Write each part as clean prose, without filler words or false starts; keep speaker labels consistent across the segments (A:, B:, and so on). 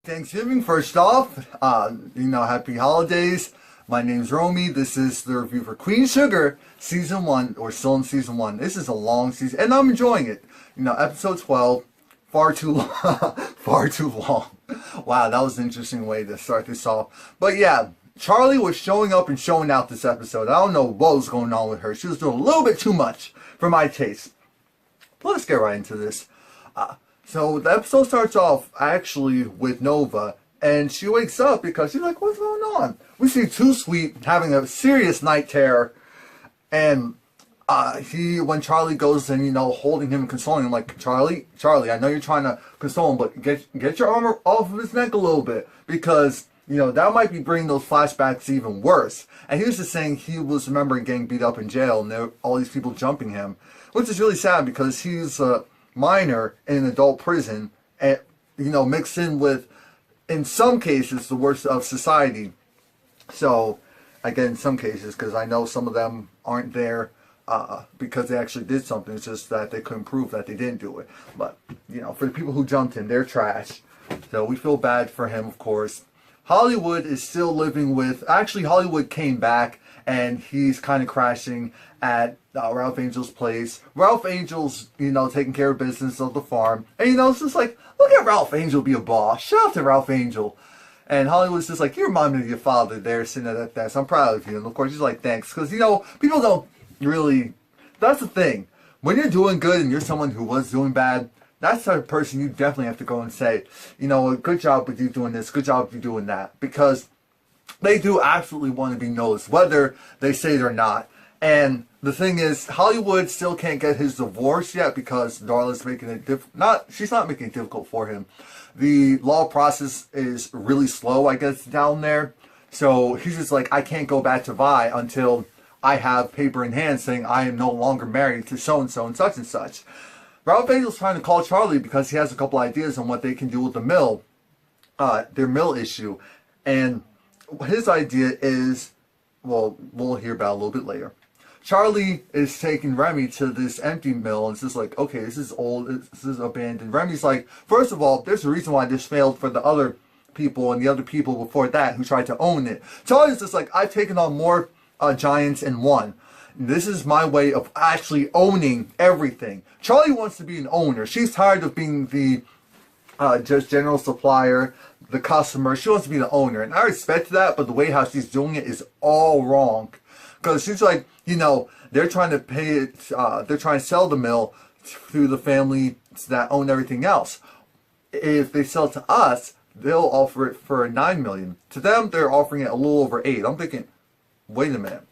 A: Thanksgiving, first off, happy holidays. My name's Romie. This is the review for Queen Sugar, Season 1, or still in Season 1. This is a long season, and I'm enjoying it. Episode 12, far too long. Far too long. Wow, that was an interesting way to start this off. But yeah, Charley was showing up and showing out this episode. I don't know what was going on with her. She was doing a little bit too much for my taste. But let's get right into this. So the episode starts off actually with Nova, and she wakes up because she's like, what's going on? We see Too Sweet having a serious night terror, and when Charley goes and, holding him and consoling him, like, Charley, I know you're trying to console him, but get your arm off of his neck a little bit, because, that might be bringing those flashbacks even worse. And he was just saying he was remembering getting beat up in jail, and there were all these people jumping him, which is really sad because he's minor in an adult prison, and mixed in with, in some cases, the worst of society. So again, in some cases, because I know some of them aren't there because they actually did something. It's just that they couldn't prove that they didn't do it. But for the people who jumped him, they're trash. So we feel bad for him, of course. Hollywood is still living with, actually Hollywood came back, and he's kind of crashing at Ralph Angel's place. Ralph Angel's, taking care of business of the farm. And, it's just like, look at Ralph Angel be a boss. Shout out to Ralph Angel. And Hollywood's just like, you remind me of your father there sitting at that desk. I'm proud of you. And, of course, he's like, thanks. Because, people don't really, that's the thing. When you're doing good and you're someone who was doing bad, that's the type of person you definitely have to go and say, good job with you doing this, good job with you doing that. Because they do absolutely want to be noticed, whether they say it or not. And the thing is, Hollywood still can't get his divorce yet because Darla's making it she's not making it difficult for him. The law process is really slow, I guess, down there. So he's just like, I can't go back to Vi until I have paper in hand saying I am no longer married to so-and-so and such and such. Ralph Angel's trying to call Charley because he has a couple ideas on what they can do with the mill, their mill issue. And his idea is, well, we'll hear about it a little bit later. Charley is taking Remy to this empty mill, and it's just like, okay, this is old, this is abandoned. Remy's like, first of all, there's a reason why this failed for the other people and the other people before that who tried to own it. Charley's just like, I've taken on more giants in one. This is my way of actually owning everything. Charley wants to be an owner. She's tired of being the just general supplier, the customer. She wants to be the owner, and I respect that, but the way how she's doing it is all wrong. Because she's like, they're trying to pay it, they're trying to sell the mill through the family that own everything else. If they sell it to us, they'll offer it for $9 million. To them, they're offering it a little over $8 million. I'm thinking, wait a minute.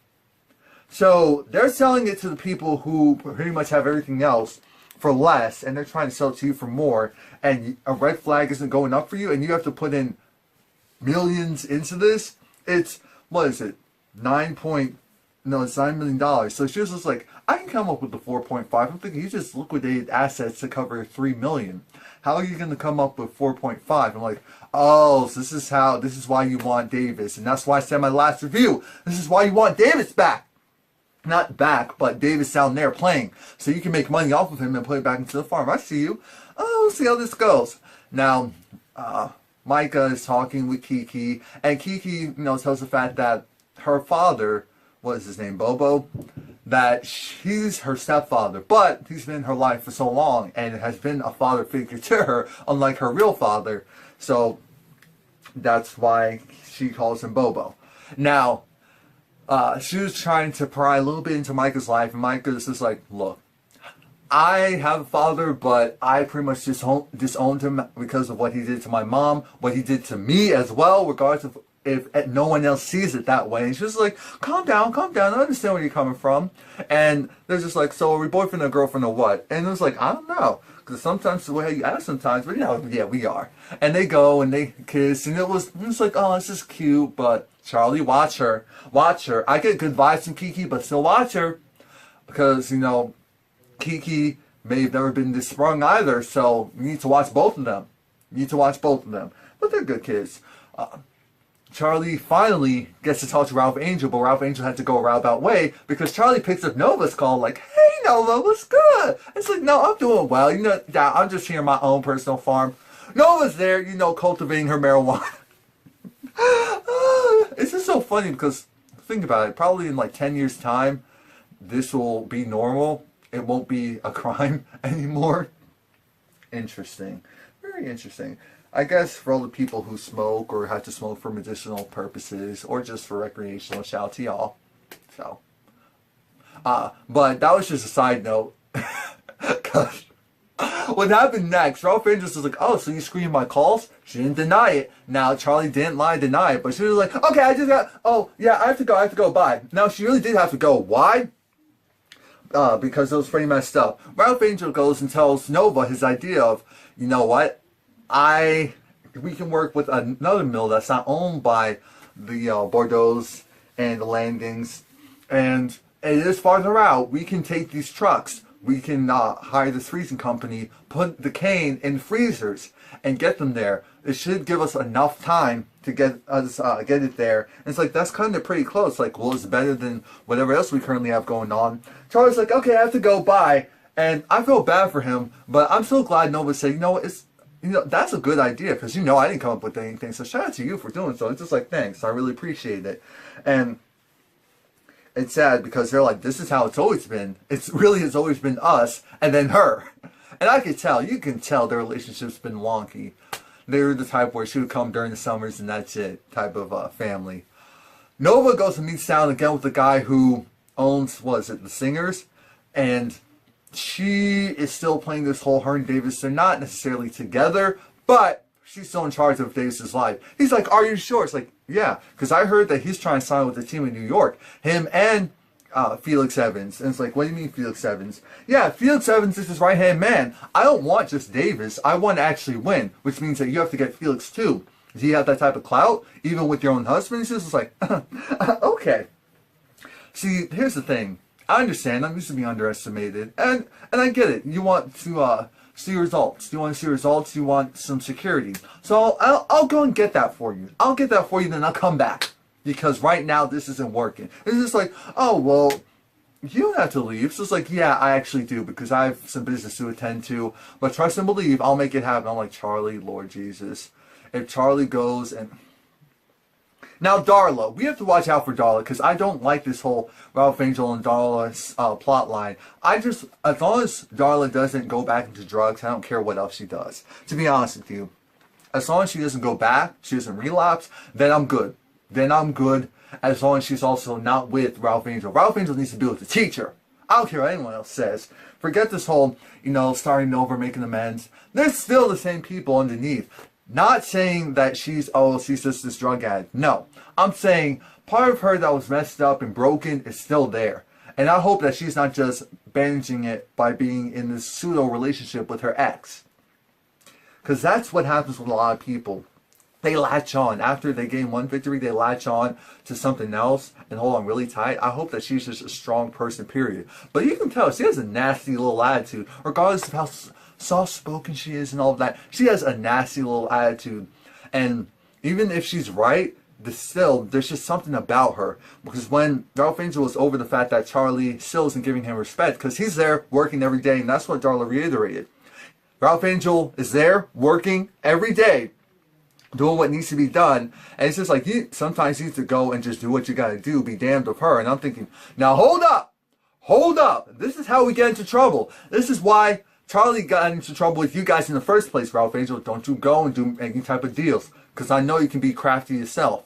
A: So they're selling it to the people who pretty much have everything else for less, and they're trying to sell it to you for more, and a red flag isn't going up for you, and you have to put in millions into this. It's, what is it, it's $9 million. So she was just like, I can come up with the 4.5. I'm thinking, you just liquidated assets to cover $3 million. How are you going to come up with 4.5? I'm like, oh, so this is why you want Davis. And that's why I said in my last review, this is why you want Davis back. Not back, but Davis down there playing. So you can make money off of him and put it back into the farm. I see you. Oh, we'll see how this goes. Now, Micah is talking with Kiki, and Kiki, tells the fact that her father, what is his name, Bobo, that he's her stepfather, but he's been in her life for so long and has been a father figure to her, unlike her real father. So that's why she calls him Bobo. Now, she was trying to pry a little bit into Micah's life, and Micah's just like, look, I have a father, but I pretty much disowned him because of what he did to my mom, what he did to me as well, regardless of if no one else sees it that way. And she's like, calm down, I understand where you're coming from. And they're just like, so are we boyfriend or girlfriend or what? And it was like, I don't know, because sometimes the way you ask sometimes, but yeah, we are. And they go and they kiss, and it's like, oh, this is cute, but Charley, watch her. I get good vibes from Kiki, but still watch her, because, Kiki may have never been this sprung either, so you need to watch both of them. But they're good kids. Charley finally gets to talk to Ralph Angel, but Ralph Angel had to go a roundabout way because Charley picks up Nova's call like, hey Nova, what's good? It's like, no, I'm doing well. I'm just here on my own personal farm. Nova's there, you know, cultivating her marijuana. It's just so funny because, think about it, probably in like 10 years' time, this will be normal. It won't be a crime anymore. Interesting. Very interesting. I guess for all the people who smoke or have to smoke for medicinal purposes or just for recreational, shout out to y'all. So, but that was just a side note. Cause what happened next, Ralph Angels was like, oh, so you screened my calls? She didn't deny it. Now, Charley didn't lie and deny it, but she was like, okay, I just got, oh, yeah, I have to go, bye. Now, she really did have to go. Why? Because it was pretty messed up. Ralph Angel goes and tells Nova his idea of, you know what, we can work with another mill that's not owned by the Bordeaux's and the Landings, and it is farther out. We can take these trucks. We can hire this freezing company, put the cane in freezers, and get them there. It should give us enough time to get it there. And it's like, that's kind of pretty close. Like, well, it's better than whatever else we currently have going on. Charlie's like, okay, I have to go, bye. And I feel bad for him, but I'm so glad Nova said, that's a good idea, because I didn't come up with anything. So shout out to you for doing so. It's just like, thanks, I really appreciate it. And it's sad because they're like, this is how it's always been. It's always been us and then her. And you can tell their relationship's been wonky. They're the type where she would come during the summers and that's it, type of family. Nova goes to meet Sound again with the guy who owns, the Singers, and she is still playing this whole her and Davis. They're not necessarily together, but she's still in charge of Davis's life. He's like, are you sure? It's like, yeah, because I heard that he's trying to sign with the team in New York. Him and Felix Evans. And it's like, what do you mean Felix Evans? Yeah, Felix Evans is his right-hand man. I don't want just Davis. I want to actually win, which means that you have to get Felix too. Do you have that type of clout, even with your own husband? It's just like, okay. See, here's the thing. I understand. I'm used to being underestimated, and I get it. You want to see results. You want to see results. You want some security. So I'll go and get that for you. I'll get that for you, then I'll come back, because right now this isn't working. It's just like, oh well, you don't have to leave. So it's like, yeah, I actually do, because I have some business to attend to. But trust and believe, I'll make it happen. I'm like, Charley, Lord Jesus, if Charley goes and. Now, Darla. We have to watch out for Darla, because I don't like this whole Ralph Angel and Darla's plot line. As long as Darla doesn't go back into drugs, I don't care what else she does. To be honest with you. As long as she doesn't go back, she doesn't relapse, then I'm good. Then I'm good, as long as she's also not with Ralph Angel. Ralph Angel needs to be with the teacher. I don't care what anyone else says. Forget this whole, starting over, making amends. There's still the same people underneath. Not saying that she's just this drug addict. No. I'm saying part of her that was messed up and broken is still there. And I hope that she's not just bandaging it by being in this pseudo relationship with her ex. Because that's what happens with a lot of people. They latch on. After they gain one victory, they latch on to something else and hold on really tight. I hope that she's just a strong person, period. But you can tell she has a nasty little attitude, regardless of how soft-spoken she is and all of that. She has a nasty little attitude. And even if she's right, there's just something about her. Because when Ralph Angel was over the fact that Charley still isn't giving him respect, because he's there working every day, and that's what Darla reiterated. Ralph Angel is there working every day, doing what needs to be done. And it's just like, sometimes you need to go and just do what you gotta do, be damned of her. And I'm thinking, now hold up. This is how we get into trouble. This is why Charley got into trouble with you guys in the first place, Ralph Angel. Don't you go and do any type of deals, because I know you can be crafty yourself.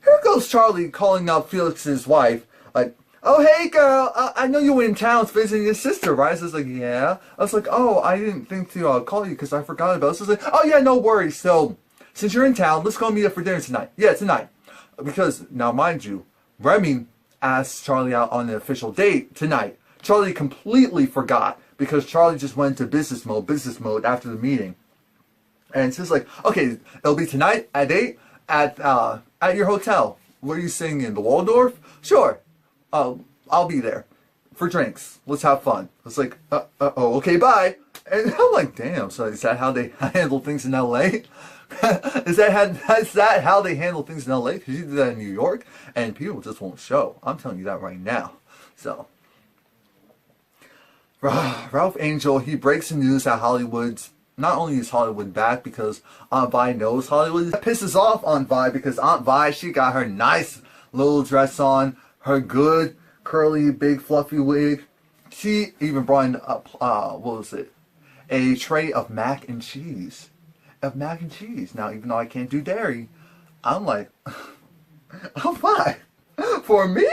A: Here goes Charley calling up Felix's wife, like, oh, hey, girl, I know you were in town visiting your sister, right? So I was like, yeah. I was like, oh, I didn't think to call you because I forgot about it. So I was like, oh, yeah, no worries. So, since you're in town, let's go meet up for dinner tonight. Yeah, tonight. Because, now, mind you, Remy asked Charley out on an official date tonight. Charley completely forgot, because Charley just went into business mode after the meeting. And it's just like, okay, it'll be tonight at 8 at your hotel. What are you staying in? The Waldorf? Sure. I'll be there for drinks. Let's have fun. It's like, okay, bye. And I'm like, damn, so is that how they handle things in LA? Is that how they handle things in LA? Because you do that in New York, and people just won't show. I'm telling you that right now. So, Ralph Angel, he breaks the news that Hollywood's not only is Hollywood back because Aunt Vi knows Hollywood, it pisses off Aunt Vi because Aunt Vi, she got her nice little dress on, her good curly big fluffy wig. She even brought in up, what was it? A tray of mac and cheese. Of mac and cheese. Now, even though I can't do dairy, I'm like, I'm fine. For me?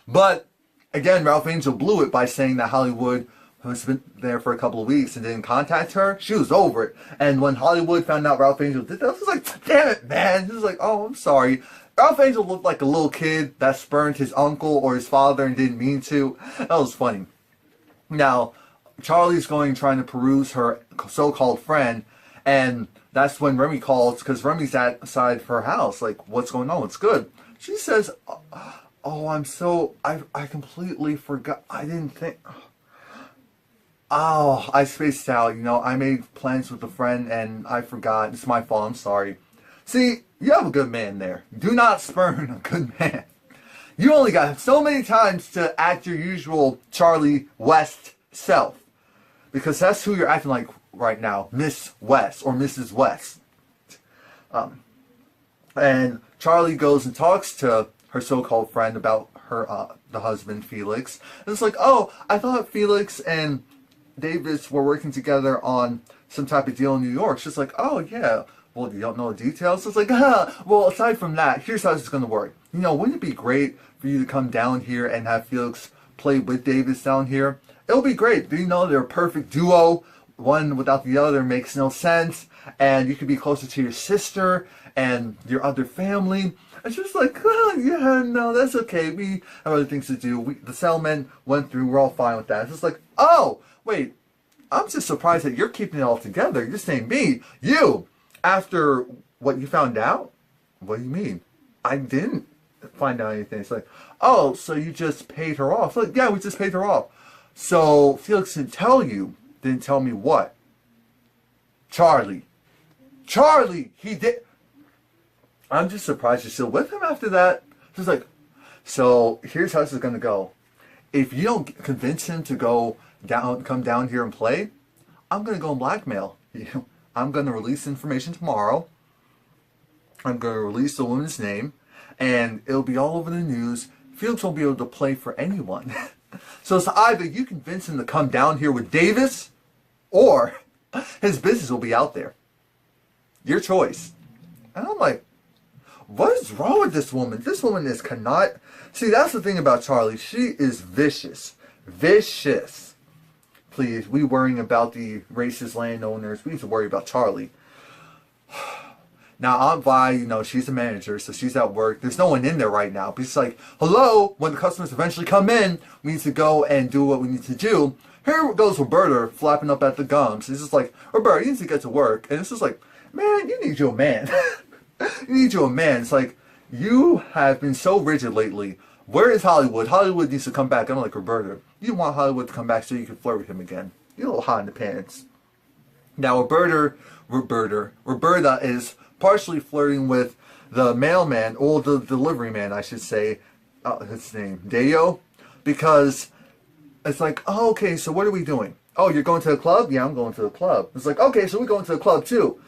A: But, again, Ralph Angel blew it by saying that Hollywood has been there for a couple of weeks and didn't contact her. She was over it. And when Hollywood found out Ralph Angel did that, I was like, damn it, man. He was like, oh, I'm sorry. Ralph Angel looked like a little kid that spurned his uncle or his father and didn't mean to. That was funny. Now, Charley's trying to peruse her so-called friend, and that's when Remy calls, because Remy's outside her house, like, what's going on? What's good? She says, oh, I completely forgot. I didn't think. Oh, I spaced out. You know, I made plans with a friend and I forgot. It's my fault. I'm sorry. See, you have a good man there. Do not spurn a good man. You only got so many times to act your usual Charley West self. Because that's who you're acting like right now. Miss West or Mrs. West. And Charley goes and talks to her so-called friend about her the husband, Felix. And it's like, oh, I thought Felix and Davis were working together on some type of deal in New York. She's like, oh, yeah. Well, you don't know the details? So it's like, well, aside from that, here's how this is going to work. You know, wouldn't it be great for you to come down here and have Felix play with Davis down here? It'll be great. Do you know they're a perfect duo? One without the other makes no sense. And you could be closer to your sister and your other family. And she's like, oh, yeah, no, that's okay. We have other things to do. The settlement went through. We're all fine with that. It's just like, oh, wait. I'm just surprised that you're keeping it all together. You're saying me, you, after what you found out? What do you mean? I didn't find out anything. It's like, oh, so you just paid her off. Like, yeah, we just paid her off. So Felix didn't tell you. Didn't tell me what? Charley, he did. I'm just surprised you're still with him after that. It's like, so here's how this is going to go. If you don't convince him to come down here and play, I'm going to go and blackmail you. I'm going to release information tomorrow. I'm going to release the woman's name, and it'll be all over the news. Felix won't be able to play for anyone. So it's either you convince him to come down here with Davis, or his business will be out there. Your choice. And I'm like, what is wrong with this woman? This woman cannot. See, that's the thing about Charley. She is vicious. Vicious. Please, we worrying about the racist landowners. We need to worry about Charley. Now, Aunt Vi, you know, she's a manager, so she's at work. There's no one in there right now. But she's like, hello, when the customers eventually come in, we need to go and do what we need to do. Here goes Roberta flapping up at the gums. It's just like, Roberta, you need to get to work. And it's just like, man, you need you a man. You need you a man. It's like, you have been so rigid lately. Where is Hollywood? Hollywood needs to come back. I'm like, Roberta, you want Hollywood to come back so you can flirt with him again. You're a little hot in the pants. Now, Roberta is partially flirting with the mailman, or the delivery man, I should say, his name, Deo, because it's like, oh, okay, so what are we doing? Oh, you're going to the club? Yeah, I'm going to the club. It's like, okay, so we're going to the club too.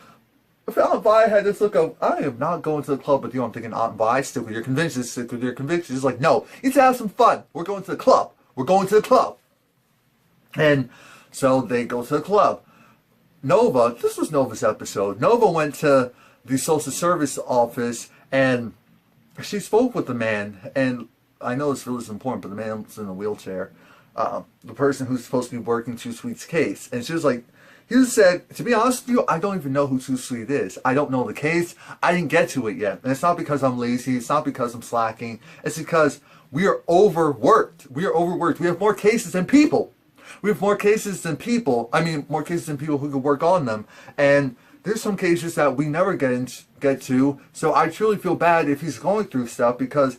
A: If Aunt Vi had this look of, I am not going to the club with you, I'm thinking, Aunt Vi, stick with your convictions, stick with your convictions. It's like, no, you need to have some fun. We're going to the club. We're going to the club. And so they go to the club. Nova, this was Nova's episode. Nova went to the social service office and she spoke with the man, and I know this really is important, but the man's in a wheelchair. The person who's supposed to be working Too Sweet's case. And she was like, he just said, to be honest with you, I don't even know who Too Sweet is. I don't know the case. I didn't get to it yet. And it's not because I'm lazy. It's not because I'm slacking. It's because we are overworked. We are overworked. We have more cases than people. We have more cases than people. I mean, more cases than people who could work on them. And there's some cases that we never get to. So I truly feel bad if he's going through stuff, because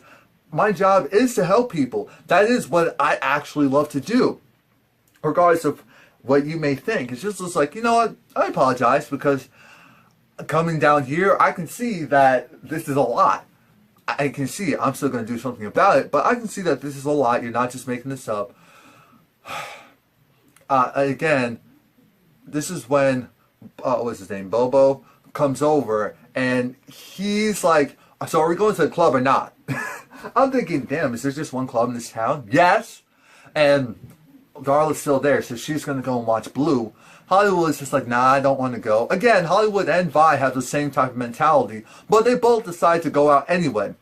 A: my job is to help people. That is what I actually love to do. Regardless of what you may think. It's just like, you know what? I apologize, because coming down here, I can see that this is a lot. I can see it. I'm still going to do something about it, but I can see that this is a lot. You're not just making this up. Again, this is when, what's his name, Bobo, comes over, and he's like, so are we going to the club or not? I'm thinking, damn, is there just one club in this town? Yes. And Darla's still there, so she's going to go and watch Blue. Hollywood's just like, nah, I don't want to go. Again, Hollywood and Vi have the same type of mentality, but they both decide to go out anyway.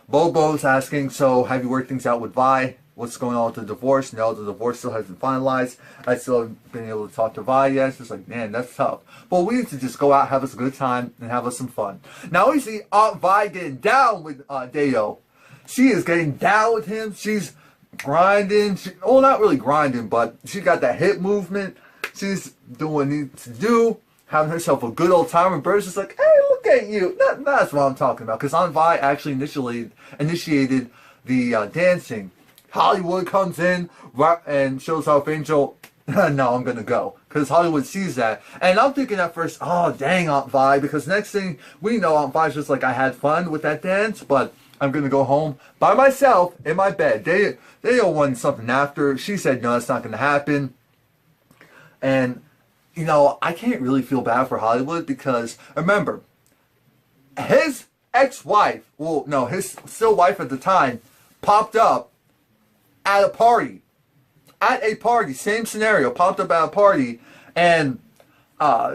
A: Bobo's asking, so have you worked things out with Vi? What's going on with the divorce? No, the divorce still hasn't finalized. I still haven't been able to talk to Vi yet. It's like, man, that's tough. But we need to just go out, have us a good time, and have us some fun. Now we see Aunt Vi getting down with Deo. She is getting down with him. She's grinding. Well, not really grinding, but she got that hip movement. She's doing what needs to do, having herself a good old time. And Bird's just like, hey, look at you. That's what I'm talking about. Because Aunt Vi actually initiated the dancing. Hollywood comes in and shows off Angel. No, I'm going to go. Because Hollywood sees that. And I'm thinking at first, oh, dang, Aunt Vi. Because next thing we know, Aunt Vi's just like, I had fun with that dance, but I'm going to go home by myself in my bed. They all wanted something after. She said, no, that's not going to happen. And, you know, I can't really feel bad for Hollywood because, remember, his ex-wife, well, no, his still wife at the time, popped up at a party. Same scenario, popped up at a party, and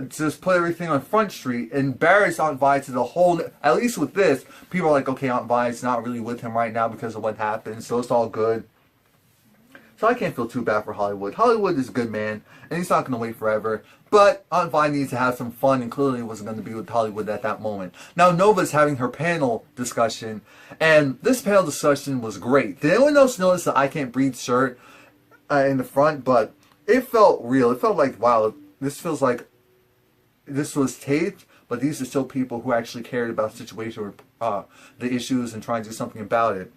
A: just put everything on Front Street, embarrassed Aunt Vi to the whole, at least with this, people are like, okay, Aunt Vi's not really with him right now because of what happened, so it's all good. So I can't feel too bad for Hollywood. Hollywood is a good man, and he's not going to wait forever. But Aunt Vi needs to have some fun, and clearly wasn't going to be with Hollywood at that moment. Now Nova's having her panel discussion, and this panel discussion was great. Did anyone else notice the I Can't Breathe shirt in the front? But it felt real. It felt like, wow, this feels like this was taped, but these are still people who actually cared about the situation or the issues and trying to do something about it.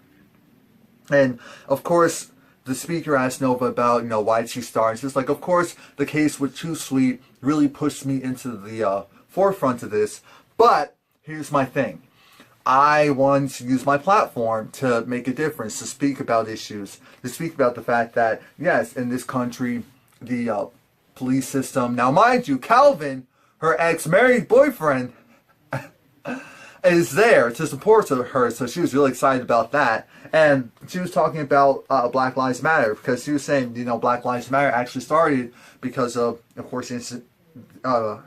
A: And of course, the speaker asked Nova about, why did she start? It's just like, of course, the case with Too Sweet really pushed me into the forefront of this. But here's my thing. I wanted to use my platform to make a difference, to speak about issues, to speak about the fact that, yes, in this country, the police system. Now, mind you, Calvin, her ex-married boyfriend, is there to support her, so she was really excited about that. And she was talking about Black Lives Matter, because she was saying, Black Lives Matter actually started because of course, the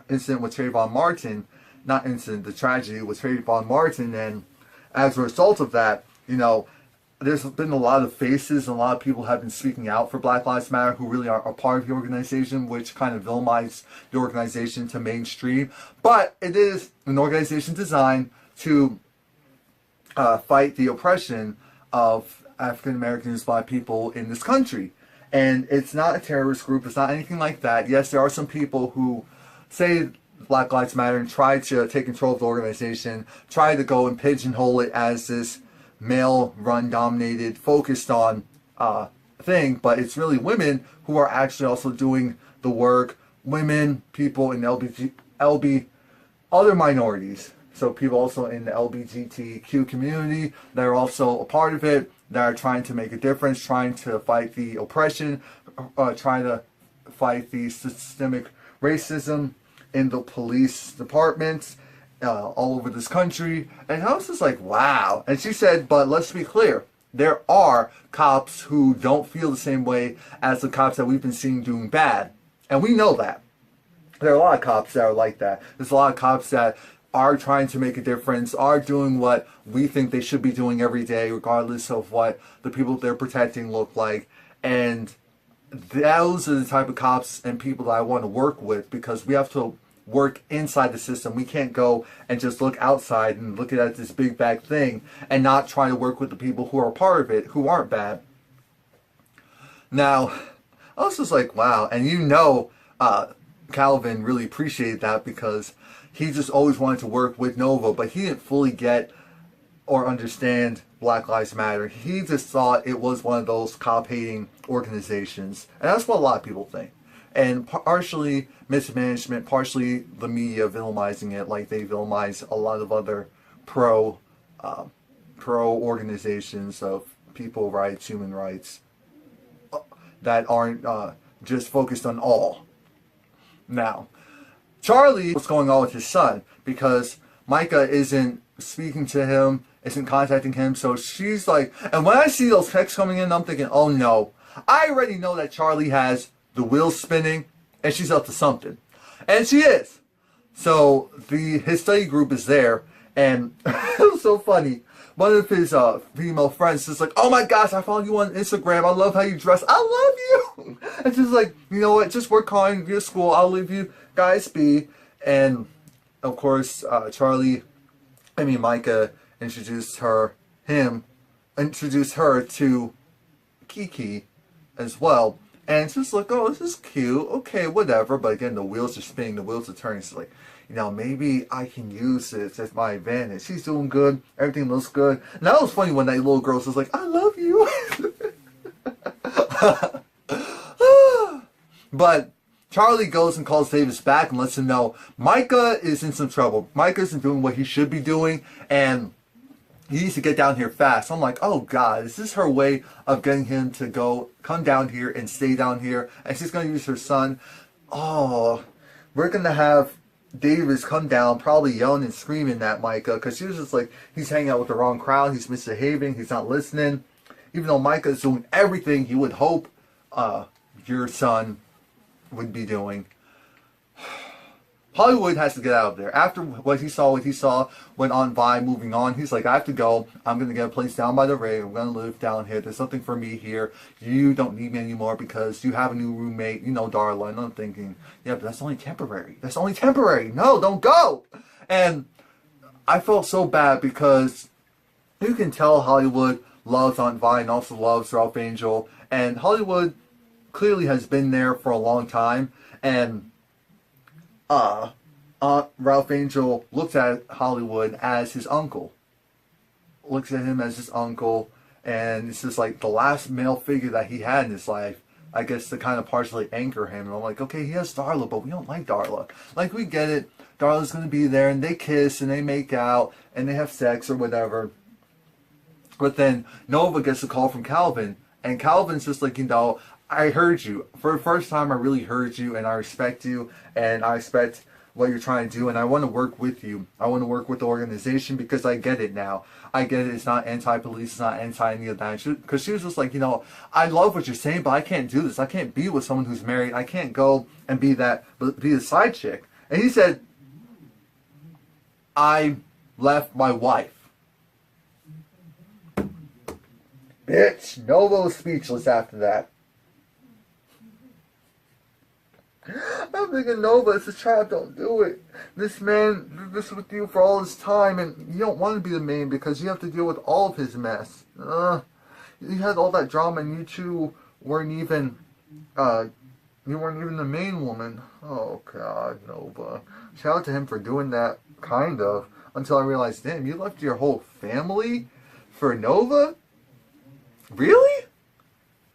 A: incident with Trayvon Martin, not incident, the tragedy with Trayvon Martin, and as a result of that, there's been a lot of faces and a lot of people have been speaking out for Black Lives Matter who really are a part of the organization, which kind of villainized the organization to mainstream. But it is an organization designed to fight the oppression of African Americans, Black people in this country. And it's not a terrorist group, it's not anything like that. Yes, there are some people who say Black Lives Matter and try to take control of the organization, try to go and pigeonhole it as this male-run, dominated, focused on thing, but it's really women who are actually also doing the work. Women, people in other minorities. So people also in the LGBTQ community that are also a part of it, that are trying to make a difference, trying to fight the oppression, trying to fight the systemic racism in the police departments all over this country. And I was just like, wow. And she said, but let's be clear, there are cops who don't feel the same way as the cops that we've been seeing doing bad. And we know that. There are a lot of cops that are like that. There's a lot of cops that are trying to make a difference, are doing what we think they should be doing every day, regardless of what the people they're protecting look like. And those are the type of cops and people that I want to work with, because we have to work inside the system. We can't go and just look outside and look at this big bad thing and not try to work with the people who are part of it, who aren't bad. Now, I was just like, wow. And Calvin really appreciated that, because he just always wanted to work with Nova, but he didn't fully get or understand Black Lives Matter. He just thought it was one of those cop-hating organizations. And that's what a lot of people think. And partially mismanagement, partially the media villainizing it like they villainize a lot of other pro organizations of people rights, human rights, that aren't just focused on all. Now, Charley, what's going on with his son? Because Micah isn't speaking to him, isn't contacting him, so she's like, and when I see those texts coming in, I'm thinking, oh no, I already know that Charley has the wheels spinning, and she's up to something. And she is. So, his study group is there, and it was so funny. One of his female friends is like, oh my gosh, I followed you on Instagram, I love how you dress, I love you! And she's like, you know what, just work hard in your school, I'll leave you guys be. And, of course, Micah introduced her to Kiki as well. And it's just like, oh, this is cute, okay, whatever. But again, the wheels are spinning, the wheels are turning. It's like, you know, maybe I can use this as my advantage. She's doing good, everything looks good. And that was funny when that little girl was like, I love you. But Charley goes and calls Davis back and lets him know Micah is in some trouble. Micah isn't doing what he should be doing, and he needs to get down here fast. I'm like, oh God, is this her way of getting him to come down here and stay down here? And she's going to use her son. Oh, we're going to have Davis come down, probably yelling and screaming at Micah, because she was just like, he's hanging out with the wrong crowd, he's misbehaving, he's not listening. Even though Micah is doing everything you would hope your son would be doing. Hollywood has to get out of there. After what he saw went on by, moving on, he's like, I have to go. I'm going to get a place down by the Ray. I'm going to live down here. There's something for me here. You don't need me anymore because you have a new roommate, you know, Darla. And I'm thinking, yeah, but that's only temporary. That's only temporary. No, don't go. And I felt so bad because you can tell Hollywood loves Aunt Vi and also loves Ralph Angel. And Hollywood clearly has been there for a long time. And Ralph Angel looks at Hollywood as his uncle. Looks at him as his uncle, and it's just like the last male figure that he had in his life, I guess, to kind of partially anchor him. And I'm like, okay, he has Darla, but we don't like Darla. Like, we get it. Darla's going to be there, and they kiss, and they make out, and they have sex or whatever. But then Nova gets a call from Calvin, and Calvin's just like, you know, I heard you. For the first time, I really heard you, and I respect you, and I respect what you're trying to do, and I want to work with you. I want to work with the organization because I get it now. I get it. It's not anti-police. It's not anti any of that. Because she was just like, you know, I love what you're saying, but I can't do this. I can't be with someone who's married. I can't go and be the side chick. And he said, I left my wife. Bitch. Nova was speechless after that. I'm thinking, Nova, it's a trap, don't do it. This man did this with you for all his time, and you don't want to be the main because you have to deal with all of his mess. You had all that drama, and you two weren't even the main woman. Oh God, Nova. Shout out to him for doing that, kind of, until I realized, damn, you left your whole family for Nova? Really?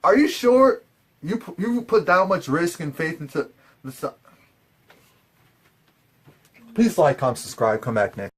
A: Are you sure you put that much risk and faith into the... Please like, comment, subscribe, come back next.